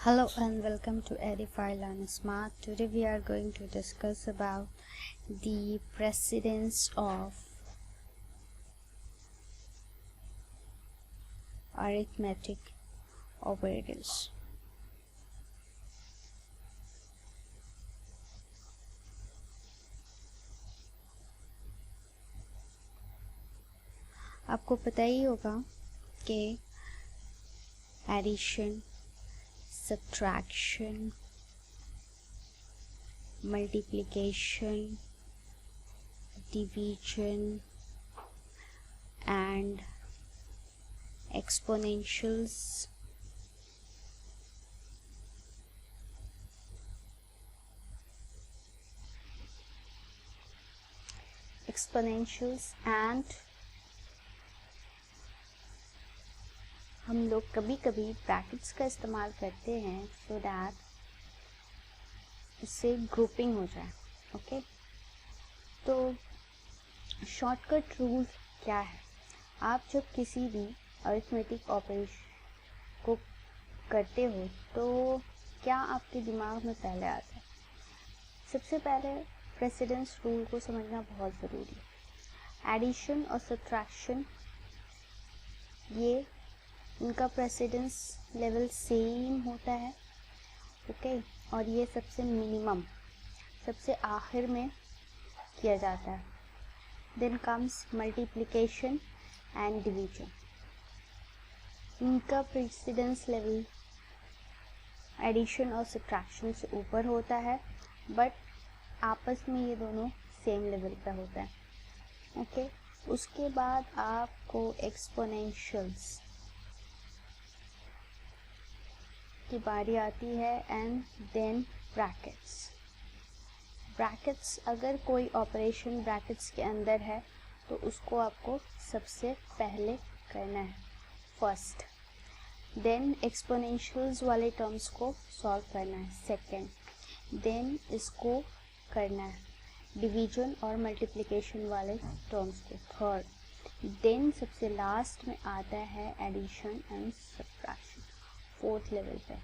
Hello and welcome to Edify Learn Smart. Today we are going to discuss about the precedence of arithmetic operators. आपको पता ही होगा कि addition, subtraction, multiplication, division and exponentials and हम लोग कभी कभी brackets का इस्तेमाल करते हैं सो दैट इससे ग्रुपिंग हो जाए. ओके, तो शॉर्टकट रूल क्या है? आप जब किसी भी अरिथमेटिक ऑपरेशन को करते हो तो क्या आपके दिमाग में पहले आता है? सबसे पहले प्रेसिडेंस रूल को समझना बहुत ज़रूरी है. एडिशन और सब्ट्रैक्शन, ये इनका प्रेसिडेंस लेवल सेम होता है. ओके, और ये सबसे मिनिमम, सबसे आखिर में किया जाता है. Then comes multiplication and division. इनका प्रेसिडेंस लेवल एडिशन और सब्ट्रैक्शन से ऊपर होता है, बट आपस में ये दोनों सेम लेवल पे होता है. ओके, उसके बाद आपको एक्सपोनेंशियल्स की बारी आती है एंड देन ब्रैकेट्स. अगर कोई ऑपरेशन ब्रैकेट्स के अंदर है तो उसको आपको सबसे पहले करना है, फर्स्ट. देन एक्सपोनेंशियल्स वाले टर्म्स को सॉल्व करना है, सेकेंड. देन इसको करना है डिवीजन और मल्टीप्लिकेशन वाले टर्म्स को, थर्ड. देन सबसे लास्ट में आता है addition and subtraction, fourth level पे.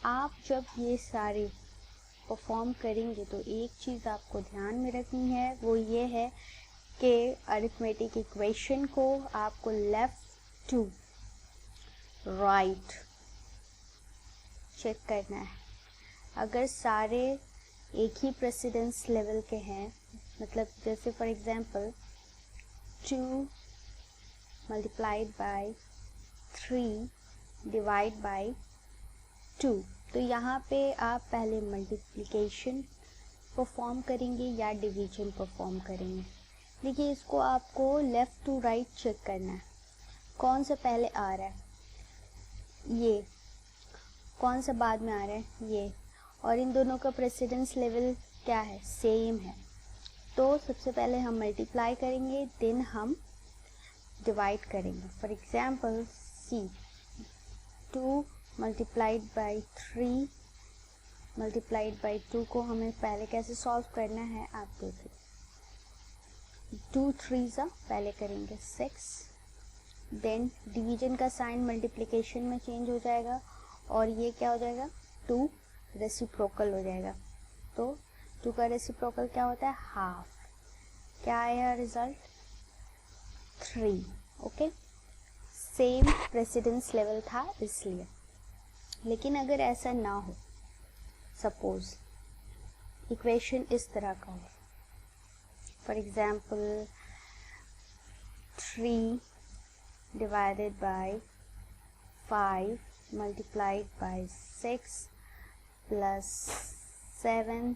आप जब ये सारे परफॉर्म करेंगे तो एक चीज़ आपको ध्यान में रखनी है, वो ये है कि अरिथमेटिक इक्वेशन को आपको लेफ्ट टू राइट चेक करना है. अगर सारे एक ही प्रेसिडेंस लेवल के हैं, मतलब जैसे for example 2 multiplied by 3 divide by 2, तो यहाँ पे आप पहले मल्टीप्लिकेशन परफॉर्म करेंगे या डिवीजन परफॉर्म करेंगे. देखिए, इसको आपको लेफ़्ट टू राइट चेक करना है. कौन सा पहले आ रहा है, ये. कौन सा बाद में आ रहा है, ये. और इन दोनों का प्रेसिडेंस लेवल क्या है, सेम है. तो सबसे पहले हम मल्टीप्लाई करेंगे, देन हम डिवाइड करेंगे. For example see 2 multiplied by 3 multiplied by 2 को हमें पहले कैसे सॉल्व करना है, आप देखिए. 2 3 पहले करेंगे 6, देन डिवीजन का साइन मल्टीप्लिकेशन में चेंज हो जाएगा और ये क्या हो जाएगा, 2 रेसिप्रोकल हो जाएगा. तो 2 का रेसिप्रोकल क्या होता है, हाफ. क्या आया result, 3. Okay, same precedence level था इसलिए. लेकिन अगर ऐसा ना हो, सपोज इक्वेशन इस तरह का हो, for example 3 divided by 5 multiplied by 6 plus 7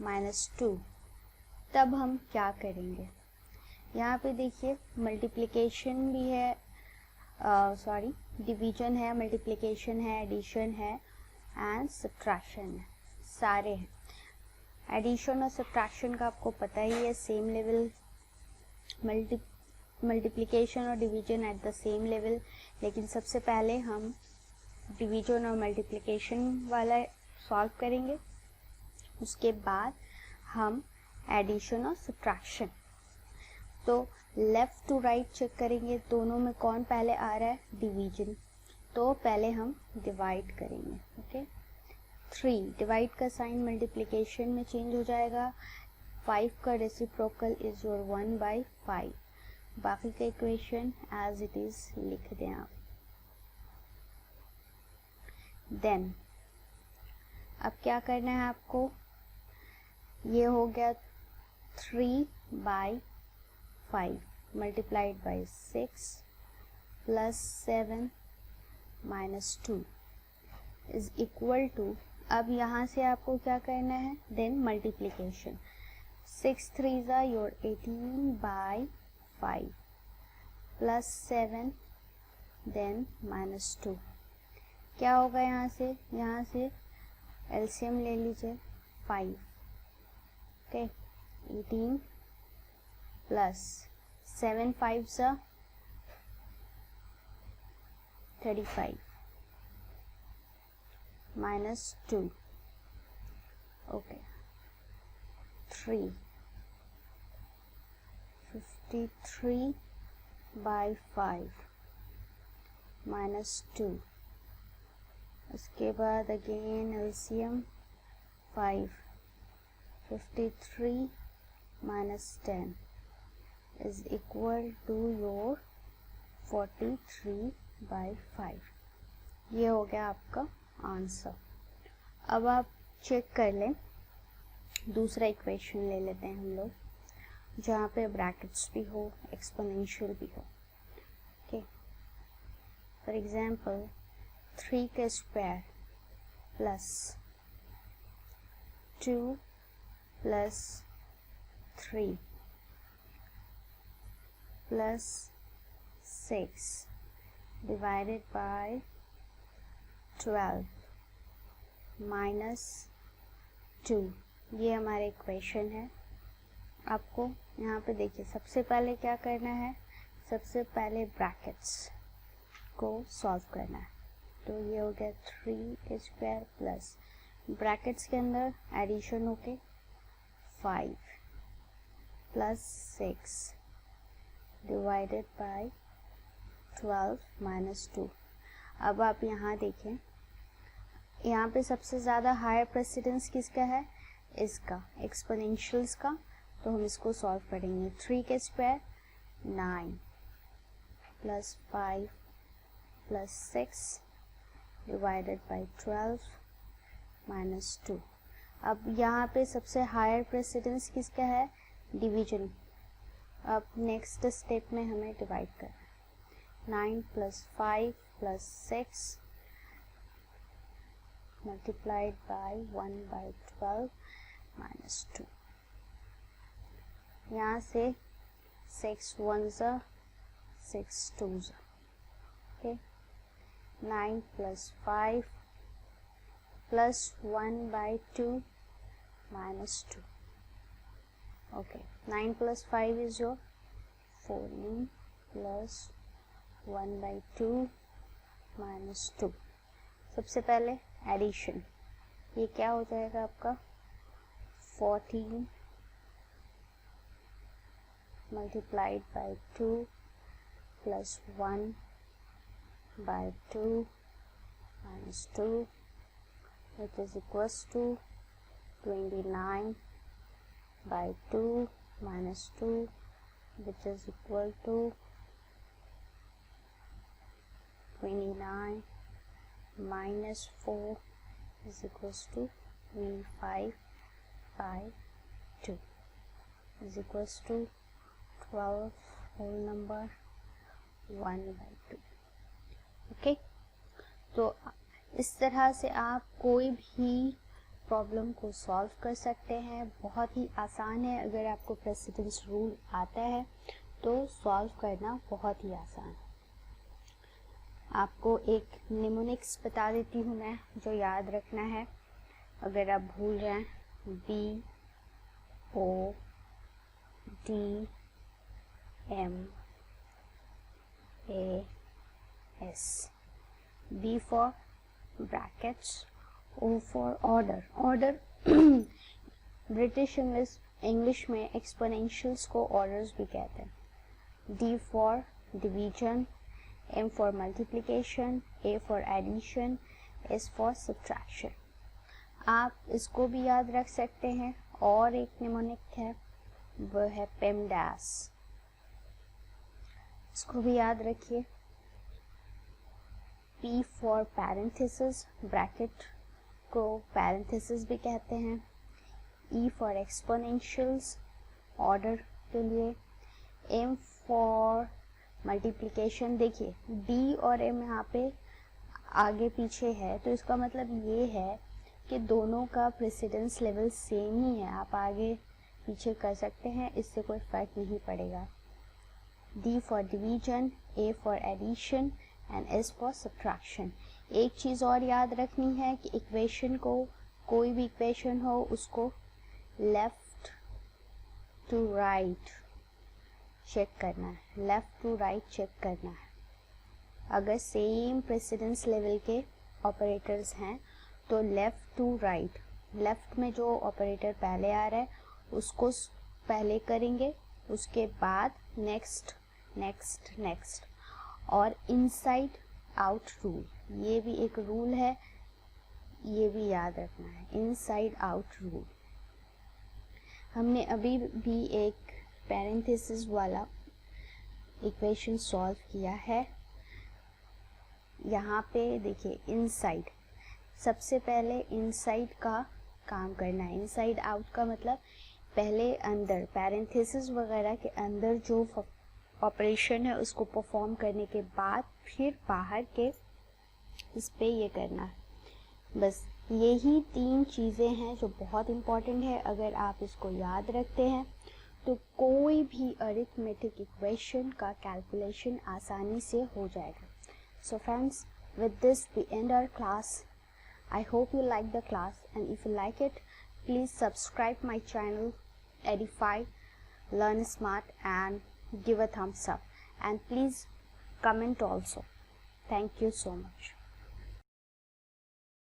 minus 2, तब हम क्या करेंगे? यहाँ पे देखिए मल्टीप्लिकेशन भी है, डिवीजन है, मल्टीप्लिकेशन है, एडिशन है एंड सब्ट्रैक्शन है, सारे हैं. एडिशन और सब्ट्रैक्शन का आपको पता ही है, सेम लेवल. मल्टीप्लिकेशन और division at the same level. लेकिन सबसे पहले हम डिवीजन और मल्टीप्लिकेशन वाला सॉल्व करेंगे, उसके बाद हम एडिशन और सब्ट्रैक्शन. तो लेफ़्ट टू राइट चेक करेंगे, दोनों में कौन पहले आ रहा है, डिवीजन. तो पहले हम डिवाइड करेंगे. ओके, 3 डिवाइड का साइन मल्टीप्लिकेशन में चेंज हो जाएगा. 5 का रेसिप्रोकल इज योर 1/5. बाकी का इक्वेशन एज इट इज लिख दें आप. देन अब क्या करना है आपको, ये हो गया 3/5 multiplied by 6 plus 7 minus 2 is equal to, अब यहाँ से आपको क्या करना है, then multiplication. 6 3s are your 18/5 plus 7 then minus 2. क्या होगा यहाँ से एलसीएम ले लीजिए 5. Okay, 18 plus 7 5s are 35 minus 2. Okay, 3 53/5 minus 2. उसके बाद again LCM 5. 53 minus 10 is equal to your 43/5. ये हो गया आपका आंसर. अब आप चेक कर लें, दूसरा इक्वेशन ले लेते हैं हम लोग जहाँ पे ब्रैकेट्स भी हो, एक्सपोनेंशियल भी हो. ओके, फॉर एग्जांपल 3 का square plus 2 plus 3 plus 6 divided by 12 minus 2. ये हमारा इक्वेशन है. आपको यहाँ पे देखिए सबसे पहले क्या करना है, सबसे पहले ब्रैकेट्स को सॉल्व करना है. तो ये हो गया 3 स्क्वायर प्लस ब्रैकेट्स के अंदर एडिशन होके 5 प्लस 6 डिवाइडेड बाय 12 माइनस 2. अब आप यहाँ देखें, यहाँ पे सबसे ज़्यादा हायर प्रेसिडेंस किसका है, इसका, एक्सपोनेंशियल्स का. तो हम इसको सॉल्व करेंगे. 3 का square 9 plus 5 plus 6 divided by 12 minus 2. अब यहाँ पे सबसे हायर प्रेसिडेंस किसका है, डिवीजन. अब नेक्स्ट स्टेप में हमें डिवाइड करना है. 9 plus 5 plus 6 multiplied by 1/12 minus 2. यहाँ से 6 1s are 6 2s are. Okay, 9 plus 5 plus 1/2 minus 2. Okay, 9 plus 5 is your 14 plus 1/2 minus 2. सबसे पहले एडिशन, ये क्या हो जाएगा आपका 14 multiplied by 2 plus 1/2 minus 2 which is equals to 29/2 minus 2 which is equal to 29 minus 4 is equals to 25/2 is equals to 12 whole number 1/2. Okay, तो इस तरह से आप कोई भी प्रॉब्लम को सॉल्व कर सकते हैं. बहुत ही आसान है. अगर आपको प्रेसिडेंस रूल आता है तो सॉल्व करना बहुत ही आसान है. आपको एक निमोनिक्स बता देती हूँ मैं, जो याद रखना है. अगर आप भूल जाएं, BODMAS. B for brackets, O for order. Order British English में एक्सपोनेंशियल्स को ऑर्डर्स भी कहते हैं. D for division, M for multiplication, A for addition, S for subtraction। आप इसको भी याद रख सकते हैं। और एक निमोनिक है, वो है PEMDAS, इसको भी याद रखिए। P for parenthesis, ब्रैकेट को parenthesis भी कहते हैं। E for exponentials, ऑर्डर के लिए। M for मल्टीप्लिकेशन, देखिए D और M यहाँ पे आगे पीछे है, तो इसका मतलब ये है कि दोनों का प्रेसिडेंस लेवल सेम ही है। आप आगे पीछे कर सकते हैं, इससे कोई फर्क नहीं पड़ेगा। D for division, A for addition and S for subtraction. एक चीज़ और याद रखनी है कि इक्वेशन को, कोई भी इक्वेशन हो, उसको लेफ्ट टू राइट चेक करना है, लेफ्ट टू राइट चेक करना है। अगर सेम प्रेसिडेंस लेवल के ऑपरेटर्स हैं तो लेफ्ट टू राइट, लेफ्ट में जो ऑपरेटर पहले आ रहा है उसको पहले करेंगे, उसके बाद नेक्स्ट नेक्स्ट नेक्स्ट। और इनसाइड आउट रूल, ये भी एक रूल है, ये भी याद रखना है, इनसाइड आउट रूल। हमने अभी भी एक पैरेंथेसिस वाला इक्वेशन सॉल्व किया है। यहाँ पे देखिए इनसाइड, सबसे पहले इनसाइड का काम करना है। इनसाइड आउट का मतलब पहले अंदर, पैरेंथेसिस वगैरह के अंदर जो ऑपरेशन है उसको परफॉर्म करने के बाद फिर बाहर के इस पे ये करना है। बस यही 3 चीज़ें हैं जो बहुत इम्पॉर्टेंट है। अगर आप इसको याद रखते हैं तो कोई भी अरिथमेटिक इक्वेशन का कैलकुलेशन आसानी से हो जाएगा। So friends, with this we end our class. I hope you like the class, and if you like it, please subscribe my channel Edify Learn Smart and give a thumbs up, and please comment also. Thank you so much.